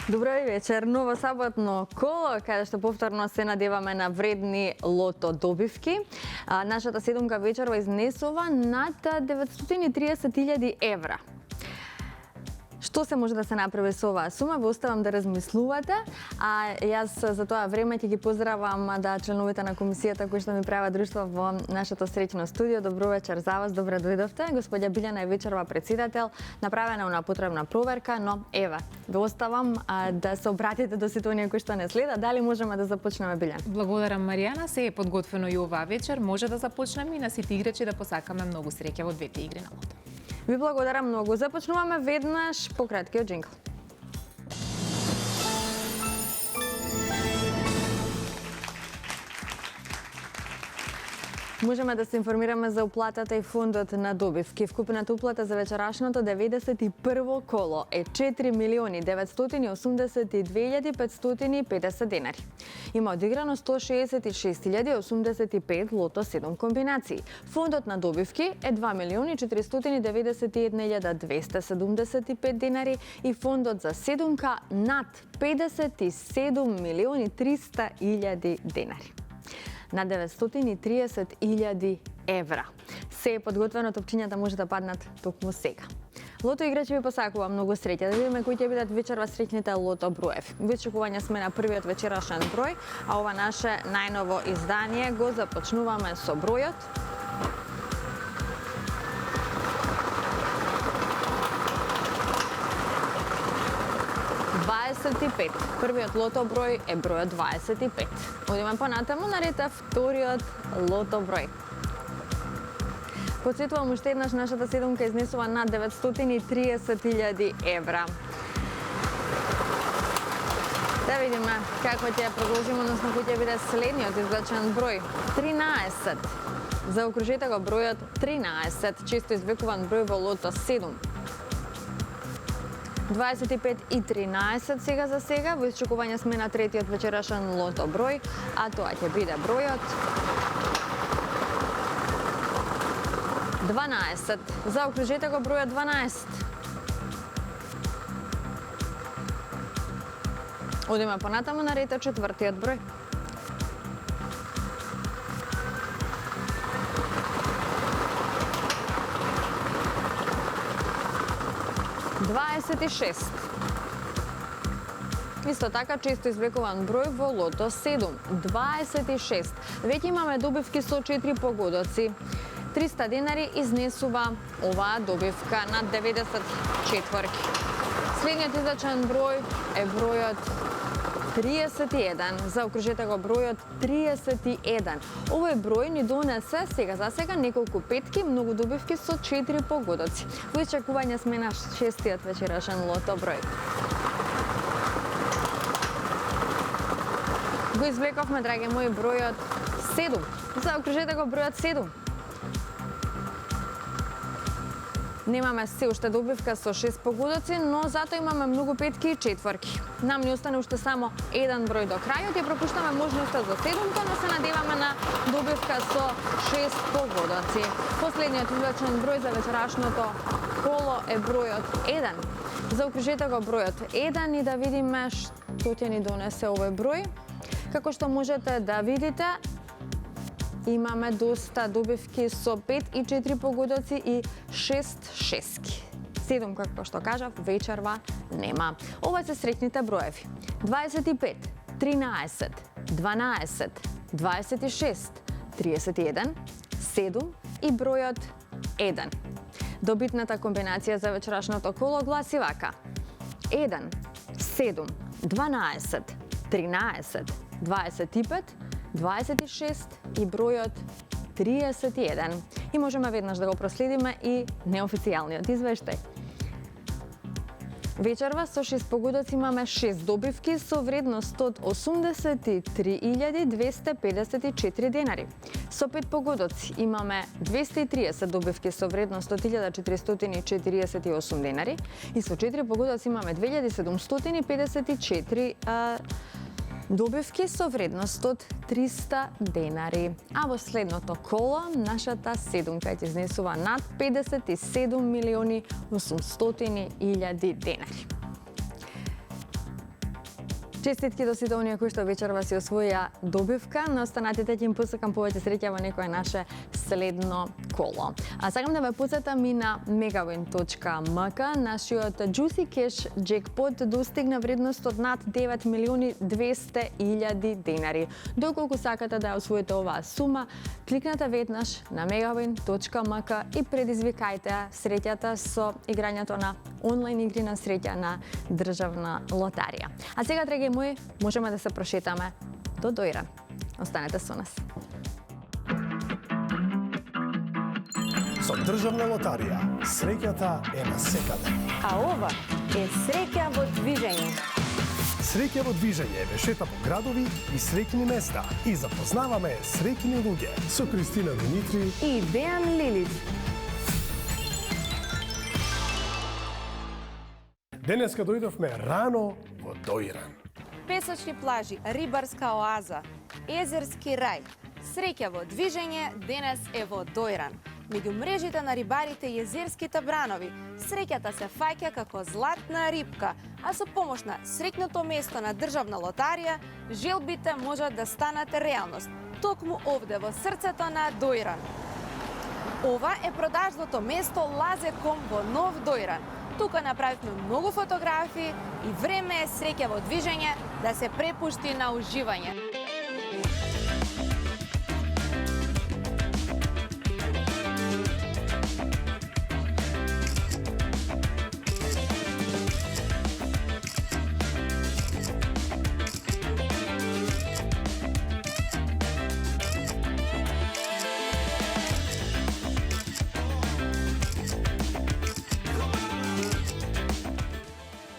Добро вечер, ново саботно коло, каде што повторно се надеваме на вредни лото добивки. Нашата седумка вечерва изнесува над 930.000 евра. Што се може да се направи со оваа сума, ве оставам да размислувате, а јас за тоа време ќе ги поздравам членовите на комисијата кои што ми прават друштво во нашето среќно студио. Добро вечер за вас, добре дојдовте. Господја Билјана е вечерва претседател, направена она потребна проверка, но еве, ве оставам да се обратите до сите оние кои што не следат. Дали можеме да започнеме, Билјана? Благодарам, Маријана. Се е подготвено и оваа вечер. Може да започнеме и на сите играчи да посакаме многу среќа во двете игри на лото. Ви благодарам многу. Започнуваме веднаш по краткиот джингл. Можеме да се информираме за уплатата и фондот на добивки. Вкупната уплата за вечерашното 91 коло е 4.982.550 денари. Има одиграно 166.085 лото 7 комбинации. Фондот на добивки е 2.491.275 денари и фондот за седумка над 57.300.000 денари. На 930.000 евра. Се е подготвено, топчињата може да паднат токму сега. Лото играчи ви посакува многу среќа. Да видиме кои ќе бидат вечерва среќните лото броеви. Во очекување сме на првиот вечерашен број, а ова наше најново издание го започнуваме со бројот 25. Првиот лото број е бројот 25. Одиме понатаму, наред е вториот лото број. Подсетувам уште еднаш, нашата седумка изнесува над 930.000 евра. Да видиме како ќе продолжиме, односно кој ќе биде следниот извлечен број. 13. Заокружете го бројот 13, често извикуван број во лото 7. 25 и 13 сега за сега. Во очекување сме на третиот вечерашен лото број, а тоа ќе биде бројот 12. Заокружете го бројот 12. Одиме понатаму, на ред е четвртиот број. 26. Исто така често извлекуван број во лото 7. 26. Веќе имаме добивки со 4 погодоци. 300 денари изнесува оваа добивка над 90 четворки. Следниот извлечен број е бројот 31. Заокружете го бројот 31. Овој број ни донесе сега за сега неколку петки, многу добивки со 4 погодоци. Во очекување сме на шестиот вечерашен лото број. Го извлековме, драги мои, бројот 7. Заокружете го бројот 7. Немаме се уште добивка со 6 погодоци, но затоа имаме многу петки и четворки. Нам ни остане уште само еден број до крајот и пропуштаме можноста за седумка, но се надеваме на добивка со 6 погодоци. Последниот извлечен број за вечерашното коло е бројот 1. Заокружете го бројот 1 и да видиме што ќе ни донесе овој број. Како што можете да видите, имаме доста добивки со 5 и 4 погодоци и 6 шески. 7, како што кажав, вечерва нема. Ова се среќните броеви. 25, 13, 12, 26, 31, 7 и бројот 1. Добитната комбинација за вечерашното коло гласи вака: 1, 7, 12, 13, 25, 26 и бројот 31. И можеме веднаш да го проследиме и неофицијалниот извештај. Вечерва со 6 погодоци имаме 6 добивки со вредност од 83.254 денари. Со 5 погодоци имаме 230 добивки со вредност од 1.448 денари и со 4 погодоци имаме 2.754 добивки со вредност од 300 денари. А во следното коло, нашата седумка ќе изнесува над 57.800.000 денари. Честитки до сите оние кои што вечерва си освоја добивка, но останатите ќе им посакам повеќе среќа во некое наше следно коло. А сакам да ве потсетам и на megawin.mk. Нашиот Juicy Cash Jackpot достигна вредност од над 9.200.000 денари. Доколку сакате да ја освоите оваа сума, кликнете веднаш на megawin.mk и предизвикајте среќата со играњето на онлайн игри на среќа на државна лотарија. А сега, драги мои, можеме да се прошетаме до Дојран. Останете со нас. Со државна лотарија, среќата е насекаде. А ова е среќа во движење. Среќа во движење ве шета по градови и среќни места и запознаваме среќни луѓе со Кристина Димитри И Дејан Лилич. Денеска дојдовме рано во Дојран. Песочни плажи, рибарска оаза, езерски рај. Среќа во движење денес е во Дојран. Меѓу мрежите на рибарите и езерските бранови, среќата се фаќа како златна рибка, а со помош на среќното место на државна лотарија, желбите можат да станат реалност, токму овде во срцето на Дојран. Ова е продажното место Лазеком во Нов Дојран. Тука направивме многу фотографии и време е среќа во движење да се препушти на уживање.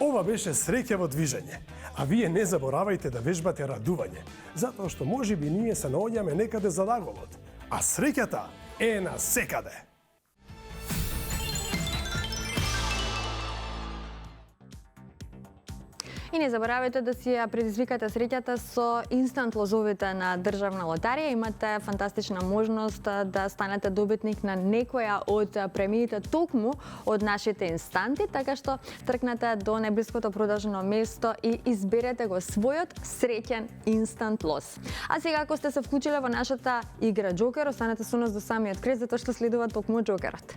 Ова беше среќа во движење, а вие не заборавајте да вежбате радување, затоа што можеби ние се наоѓаме некаде за лаголот, а среќата е насекаде. И не заборавајте да си ја предизвикате среќата со инстант лозовите на државна лотарија. Имате фантастична можност да станете добитник на некоја од премиите токму од нашите инстанти, така што тркнете до најблиското продажно место и изберете го својот среќен инстант лоз. А сега, ако сте се вклучиле во нашата игра Джокер, останете со нас до самиот крај, затоа што следува токму Джокерот.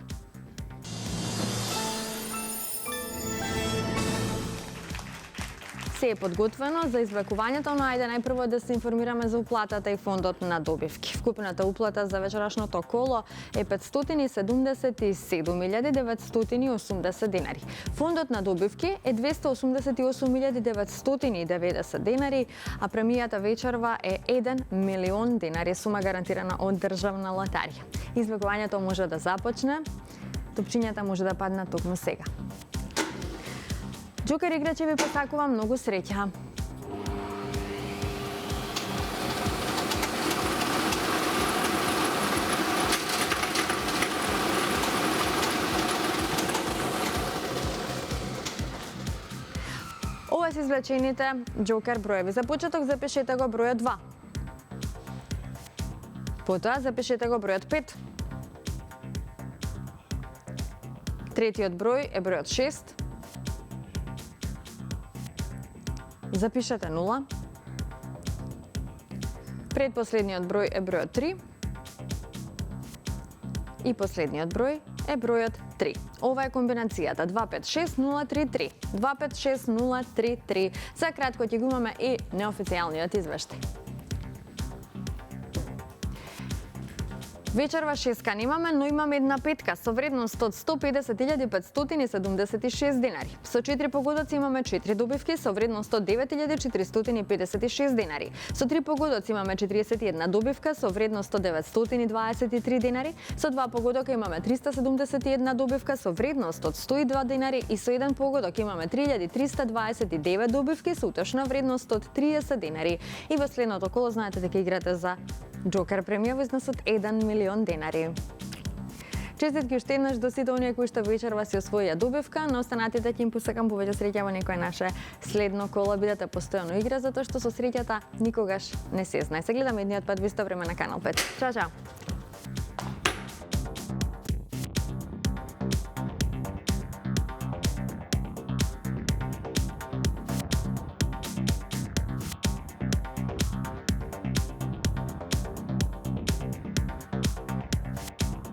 Се е подготвено за извлекувањето, но ајде најпрво да се информираме за уплатата и фондот на добивки. Вкупната уплата за вечерашното коло е 577.980 денари. Фондот на добивки е 288.990 денари, а премијата вечерва е 1 милион денари, сума гарантирана од државна лотарија. Извлекувањето може да започне, топчињата може да паднат токму сега. Джокер играчи ви посакува многу среќа. Ова се извлечените Джокер броеви. За почеток запишете го бројот 2. Потоа запишете го бројот 5. Третиот број е бројот 6. Запишете 0. Предпоследниот број е бројот 3. И последниот број е бројот 3. Ова е комбинацијата 256033. 256033. За кратко ќе го имаме и неофицијалниот извештај. Вечерва шеска немаме, но имаме една петка со вредност од 150.576 денари. Со 4 погодоци имаме 4 добивки со вредност од 9.456 денари. Со 3 погодоци имаме 41 добивка со вредност од 923 денари. Со 2 погодока имаме 371 добивка со вредност од 102 денари и со 1 погодок имаме 3.329 добивки со утешна вредност од 30 денари. И во следното коло знаете дека играте за Джокер премија во износ од 1 милион денари. Честитки уште еднаш до сите оние кои што вечерва си освоија добивка, но останатите ќе им посакам повеќе среќа во некое наше следно коло. Бидете постојано игра, затоа што со среќата никогаш не се знае. Се гледаме едниот пат во исто време на Канал 5. Чао, чао!